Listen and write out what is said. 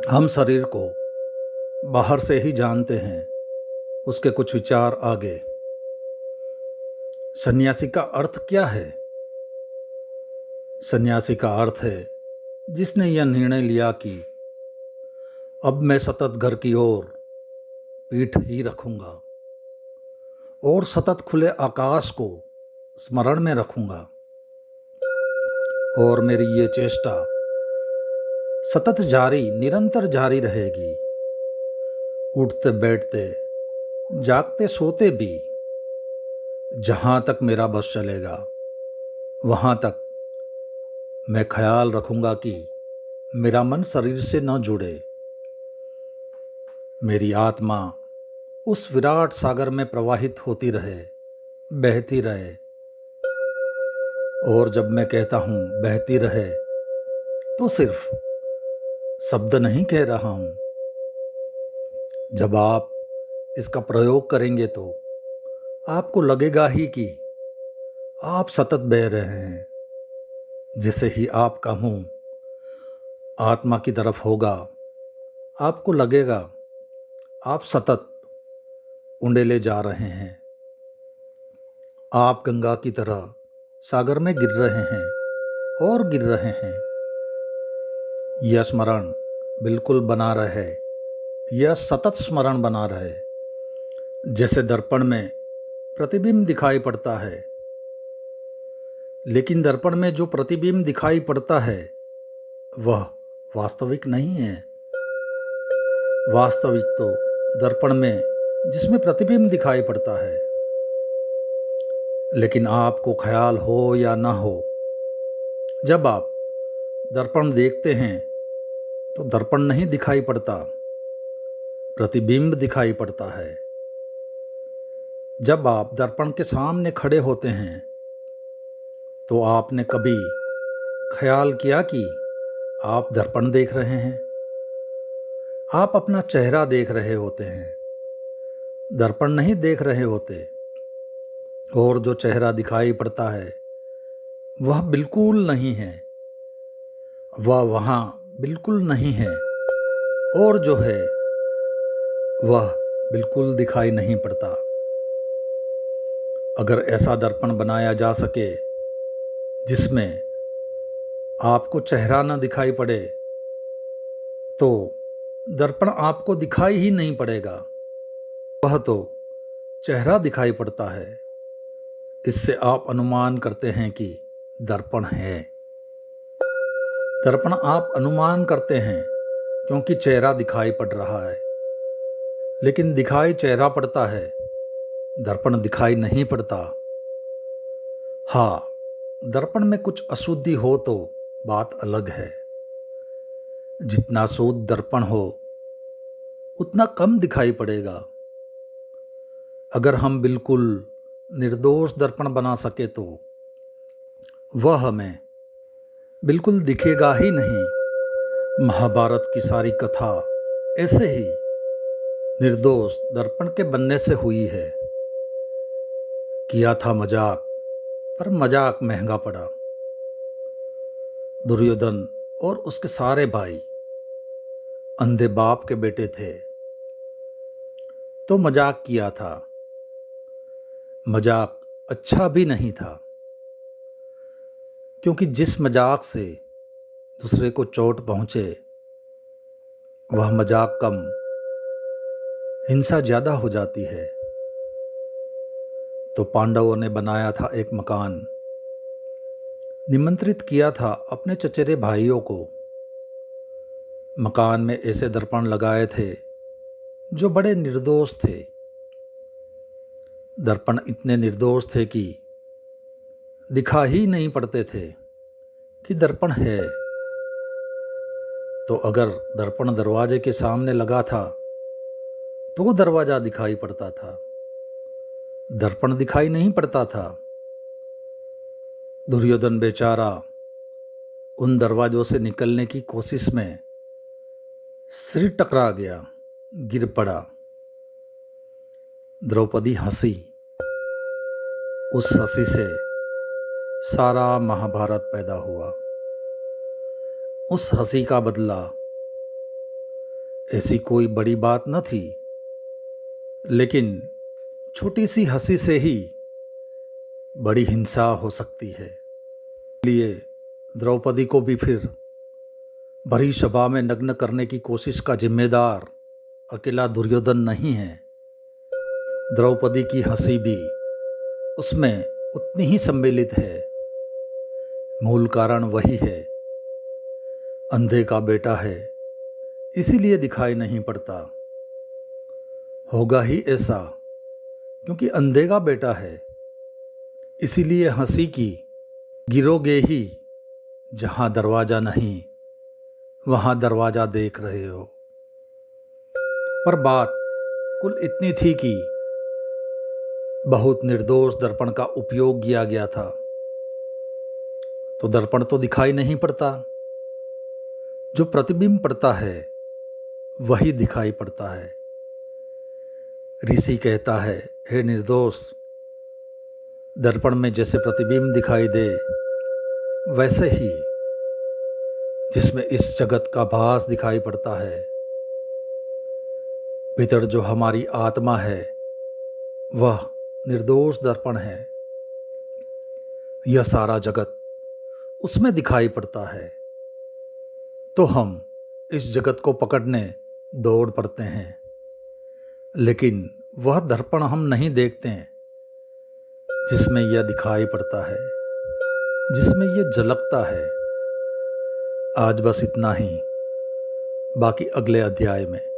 हम शरीर को बाहर से ही जानते हैं, उसके कुछ विचार आगे। सन्यासी का अर्थ क्या है? सन्यासी का अर्थ है जिसने यह निर्णय लिया कि अब मैं सतत घर की ओर पीठ ही रखूंगा और सतत खुले आकाश को स्मरण में रखूंगा, और मेरी ये चेष्टा सतत जारी निरंतर जारी रहेगी। उठते बैठते जागते सोते भी जहाँ तक मेरा बस चलेगा वहाँ तक मैं ख्याल रखूंगा कि मेरा मन शरीर से न जुड़े। मेरी आत्मा उस विराट सागर में प्रवाहित होती रहे, बहती रहे। और जब मैं कहता हूँ बहती रहे, तो सिर्फ शब्द नहीं कह रहा हूँ। जब आप इसका प्रयोग करेंगे तो आपको लगेगा ही कि आप सतत बह रहे हैं। जैसे ही आपका मुंह आत्मा की तरफ होगा, आपको लगेगा आप सतत उंडेले जा रहे हैं। आप गंगा की तरह सागर में गिर रहे हैं और गिर रहे हैं। यह स्मरण बिल्कुल बना रहे, यह सतत स्मरण बना रहे। जैसे दर्पण में प्रतिबिंब दिखाई पड़ता है, लेकिन दर्पण में जो प्रतिबिंब दिखाई पड़ता है वह वास्तविक नहीं है। वास्तविक तो दर्पण में जिसमें प्रतिबिंब दिखाई पड़ता है। लेकिन आपको ख्याल हो या ना हो, जब आप दर्पण देखते हैं तो दर्पण नहीं दिखाई पड़ता, प्रतिबिंब दिखाई पड़ता है। जब आप दर्पण के सामने खड़े होते हैं तो आपने कभी ख्याल किया कि आप दर्पण देख रहे हैं? आप अपना चेहरा देख रहे होते हैं, दर्पण नहीं देख रहे होते। और जो चेहरा दिखाई पड़ता है वह बिल्कुल नहीं है, वह वहाँ बिल्कुल नहीं है। और जो है वह बिल्कुल दिखाई नहीं पड़ता। अगर ऐसा दर्पण बनाया जा सके जिसमें आपको चेहरा न दिखाई पड़े, तो दर्पण आपको दिखाई ही नहीं पड़ेगा, वह तो चेहरा दिखाई पड़ता है। इससे आप अनुमान करते हैं कि दर्पण है। दर्पण आप अनुमान करते हैं क्योंकि चेहरा दिखाई पड़ रहा है, लेकिन दिखाई चेहरा पड़ता है, दर्पण दिखाई नहीं पड़ता। हाँ, दर्पण में कुछ अशुद्धि हो तो बात अलग है। जितना शुद्ध दर्पण हो उतना कम दिखाई पड़ेगा। अगर हम बिल्कुल निर्दोष दर्पण बना सके तो वह हमें बिल्कुल दिखेगा ही नहीं। महाभारत की सारी कथा ऐसे ही निर्दोष दर्पण के बनने से हुई है। किया था मजाक, पर मजाक महंगा पड़ा। दुर्योधन और उसके सारे भाई अंधे बाप के बेटे थे, तो मजाक किया था। मजाक अच्छा भी नहीं था, क्योंकि जिस मजाक से दूसरे को चोट पहुंचे वह मजाक कम, हिंसा ज़्यादा हो जाती है। तो पांडवों ने बनाया था एक मकान, निमंत्रित किया था अपने चचेरे भाइयों को। मकान में ऐसे दर्पण लगाए थे जो बड़े निर्दोष थे। दर्पण इतने निर्दोष थे कि दिखा ही नहीं पड़ते थे कि दर्पण है। तो अगर दर्पण दरवाजे के सामने लगा था तो दरवाजा दिखाई पड़ता था, दर्पण दिखाई नहीं पड़ता था। दुर्योधन बेचारा उन दरवाजों से निकलने की कोशिश में सिर टकरा गया, गिर पड़ा। द्रौपदी हंसी। उस हंसी से सारा महाभारत पैदा हुआ। उस हंसी का बदला ऐसी कोई बड़ी बात न थी, लेकिन छोटी सी हंसी से ही बड़ी हिंसा हो सकती है। इसलिए द्रौपदी को भी फिर भरी सभा में नग्न करने की कोशिश का जिम्मेदार अकेला दुर्योधन नहीं है। द्रौपदी की हंसी भी उसमें उतनी ही सम्मिलित है। मूल कारण वही है, अंधे का बेटा है, इसीलिए दिखाई नहीं पड़ता। होगा ही ऐसा, क्योंकि अंधे का बेटा है, इसीलिए हंसी की गिरोगे ही। जहां दरवाजा नहीं वहां दरवाजा देख रहे हो। पर बात कुल इतनी थी कि बहुत निर्दोष दर्पण का उपयोग किया गया था, तो दर्पण तो दिखाई नहीं पड़ता, जो प्रतिबिंब पड़ता है वही दिखाई पड़ता है। ऋषि कहता है, हे निर्दोष, दर्पण में जैसे प्रतिबिंब दिखाई दे, वैसे ही जिसमें इस जगत का भास दिखाई पड़ता है, भीतर जो हमारी आत्मा है वह निर्दोष दर्पण है। यह सारा जगत उसमें दिखाई पड़ता है, तो हम इस जगत को पकड़ने दौड़ पड़ते हैं, लेकिन वह दर्पण हम नहीं देखते हैं जिसमें यह दिखाई पड़ता है, जिसमें यह झलकता है। आज बस इतना ही, बाकी अगले अध्याय में।